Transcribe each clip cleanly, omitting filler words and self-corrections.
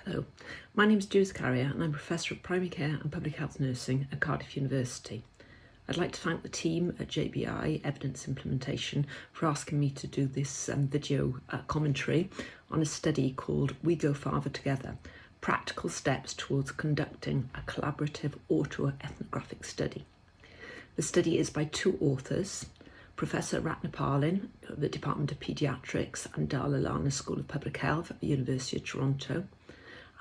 Hello, my name is Judith Carrier and I'm Professor of Primary Care and Public Health Nursing at Cardiff University. I'd like to thank the team at JBI Evidence Implementation for asking me to do this video commentary on a study called We Go Farther Together, Practical Steps Towards Conducting a Collaborative Autoethnographic Study. The study is by two authors, Professor Ratnapalin of the Department of Paediatrics and Dalla Lana School of Public Health at the University of Toronto,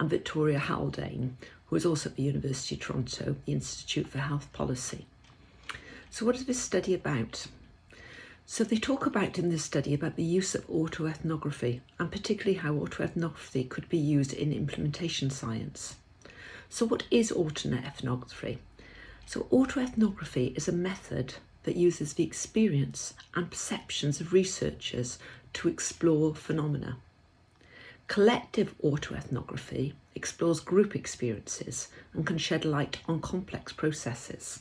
and Victoria Haldane, who is also at the University of Toronto, the Institute for Health Policy. So what is this study about? So they talk about in this study about the use of autoethnography, and particularly how autoethnography could be used in implementation science. So what is autoethnography? So autoethnography is a method that uses the experience and perceptions of researchers to explore phenomena. Collective autoethnography explores group experiences and can shed light on complex processes.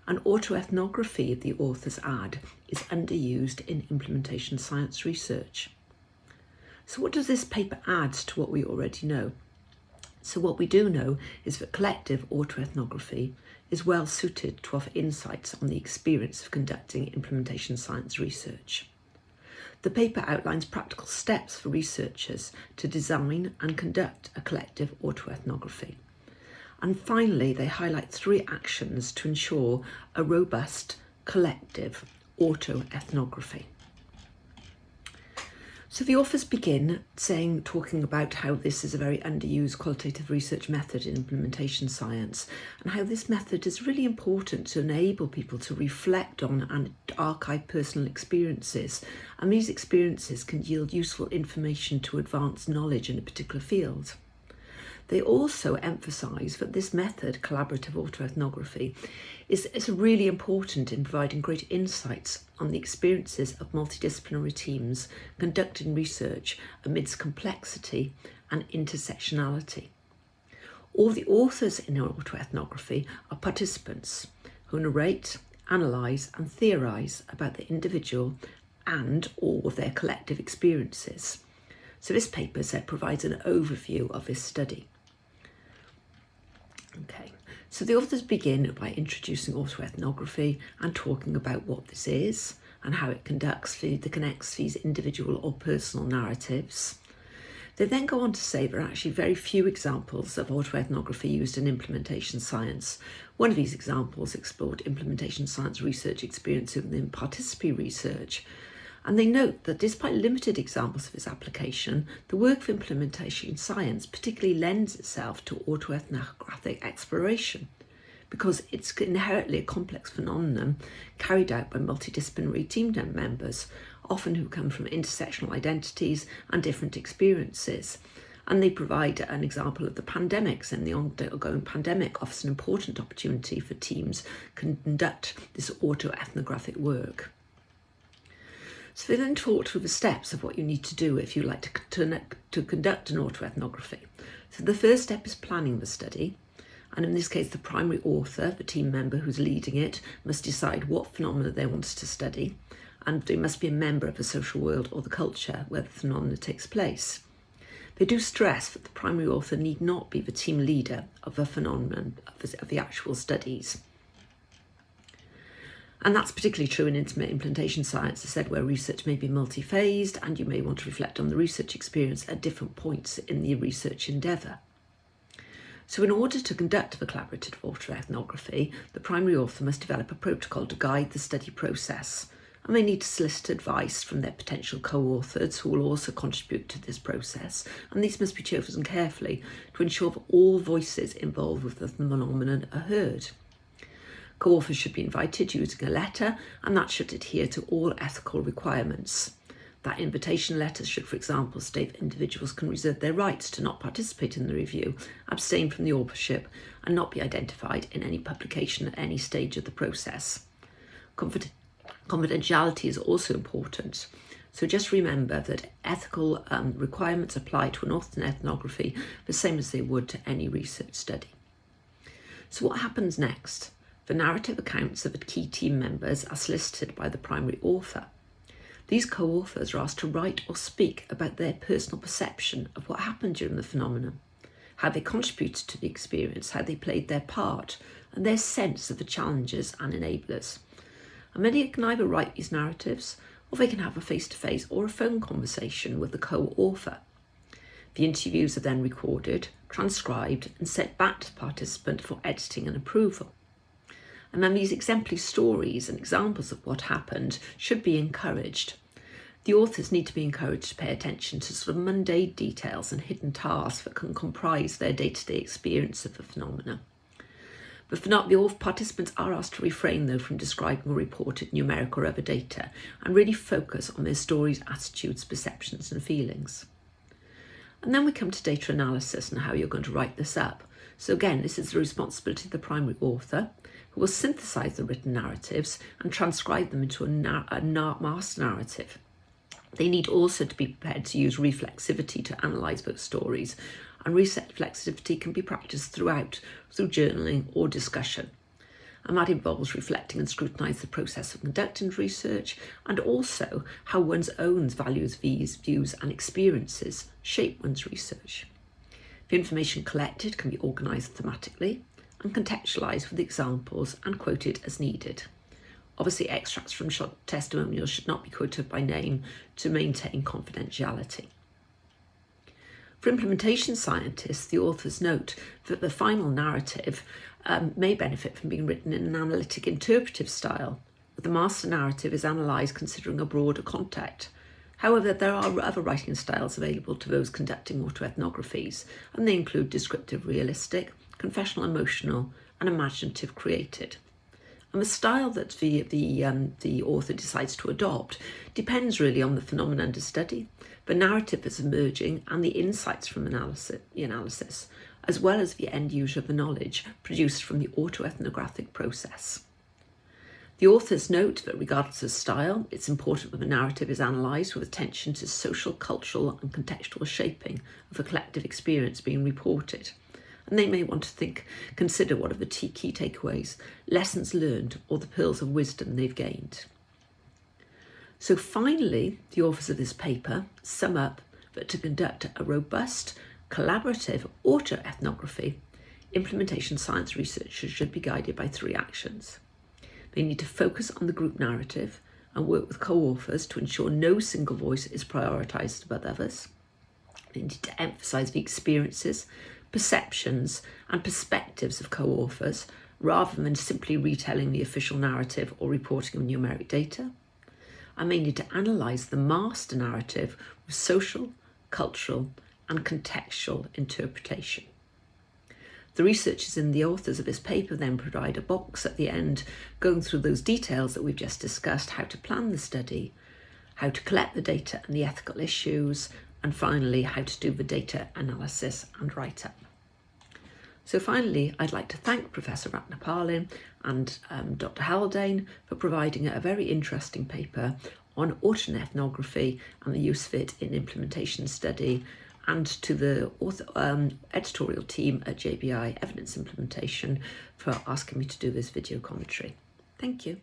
And autoethnography, the authors add, is underused in implementation science research. So what does this paper add to what we already know? So what we do know is that collective autoethnography is well suited to offer insights on the experience of conducting implementation science research. The paper outlines practical steps for researchers to design and conduct a collective autoethnography. And finally, they highlight 3 actions to ensure a robust collective autoethnography. So the authors begin talking about how this is a very underused qualitative research method in implementation science, and how this method is really important to enable people to reflect on and archive personal experiences, and these experiences can yield useful information to advance knowledge in a particular field. They also emphasise that this method, collaborative autoethnography, is really important in providing great insights on the experiences of multidisciplinary teams conducting research amidst complexity and intersectionality. All the authors in autoethnography are participants who narrate, analyse and theorise about the individual and all of their collective experiences. So this paper provides an overview of this study. Okay, so the authors begin by introducing autoethnography and talking about what this is and how it connects these individual or personal narratives. They then go on to say there are actually very few examples of autoethnography used in implementation science. One of these examples explored implementation science research experience within participatory research. And they note that despite limited examples of its application, the work of implementation science particularly lends itself to autoethnographic exploration because it's inherently a complex phenomenon carried out by multidisciplinary team members, often who come from intersectional identities and different experiences. And they provide an example of the pandemics, and the ongoing pandemic offers an important opportunity for teams to conduct this autoethnographic work. So they then talk through the steps of what you need to do if you like to conduct an autoethnography. So the first step is planning the study. And in this case, the primary author, the team member who's leading it, must decide what phenomena they want to study. And they must be a member of the social world or the culture where the phenomena takes place. They do stress that the primary author need not be the team leader of the phenomenon of the actual studies. And that's particularly true in implementation science, as I said, where research may be multi-phased and you may want to reflect on the research experience at different points in the research endeavour. So in order to conduct the collaborative autoethnography, the primary author must develop a protocol to guide the study process, and they need to solicit advice from their potential co-authors who will also contribute to this process, and these must be chosen carefully to ensure that all voices involved with the phenomenon are heard. Co-authors should be invited using a letter, and that should adhere to all ethical requirements. That invitation letter should, for example, state that individuals can reserve their rights to not participate in the review, abstain from the authorship, and not be identified in any publication at any stage of the process. Confidentiality is also important. So just remember that ethical requirements apply to an autoethnography the same as they would to any research study. So what happens next? The narrative accounts of the key team members are solicited by the primary author. These co-authors are asked to write or speak about their personal perception of what happened during the phenomenon. how they contributed to the experience, how they played their part, and their sense of the challenges and enablers. And many can either write these narratives, or they can have a face-to-face or a phone conversation with the co-author. The interviews are then recorded, transcribed, and sent back to the participant for editing and approval. And then these exemplary stories and examples of what happened should be encouraged. The authors need to be encouraged to pay attention to sort of mundane details and hidden tasks that can comprise their day-to-day experience of the phenomena. But for not, the participants are asked to refrain though from describing or reported numeric or other data and really focus on their stories, attitudes, perceptions and feelings. And then we come to data analysis and how you're going to write this up. So again, this is the responsibility of the primary author, who will synthesise the written narratives and transcribe them into a master narrative. They need also to be prepared to use reflexivity to analyse those stories, and reflexivity can be practised throughout through journaling or discussion. And that involves reflecting and scrutinising the process of conducting research and also how one's own values, views and experiences shape one's research. The information collected can be organised thematically and contextualised with examples and quoted as needed. Obviously, extracts from testimonials should not be quoted by name to maintain confidentiality. For implementation scientists, the authors note that the final narrative may benefit from being written in an analytic interpretive style, but the master narrative is analysed considering a broader context. However, there are other writing styles available to those conducting autoethnographies, and they include descriptive realistic, confessional emotional, and imaginative created. And the style that the author decides to adopt depends really on the phenomenon under study, the narrative that's emerging and the insights from the analysis, as well as the end user of the knowledge produced from the autoethnographic process. The authors note that regardless of style, it's important that the narrative is analysed with attention to social, cultural and contextual shaping of a collective experience being reported. And they may want to consider what are the key takeaways, lessons learned, or the pearls of wisdom they've gained. So finally, the authors of this paper sum up that to conduct a robust, collaborative autoethnography, implementation science researchers should be guided by 3 actions. They need to focus on the group narrative and work with co-authors to ensure no single voice is prioritised above others. They need to emphasise the experiences, perceptions and perspectives of co-authors rather than simply retelling the official narrative or reporting of numeric data. And they need to analyse the master narrative with social, cultural and contextual interpretation. The researchers and the authors of this paper then provide a box at the end going through those details that we've just discussed, how to plan the study, how to collect the data and the ethical issues, and finally how to do the data analysis and write-up. So finally, I'd like to thank Professor Ratnapalin and Dr. Haldane for providing a very interesting paper on autoethnography and the use of it in implementation study, and to the editorial team at JBI Evidence Implementation for asking me to do this video commentary. Thank you.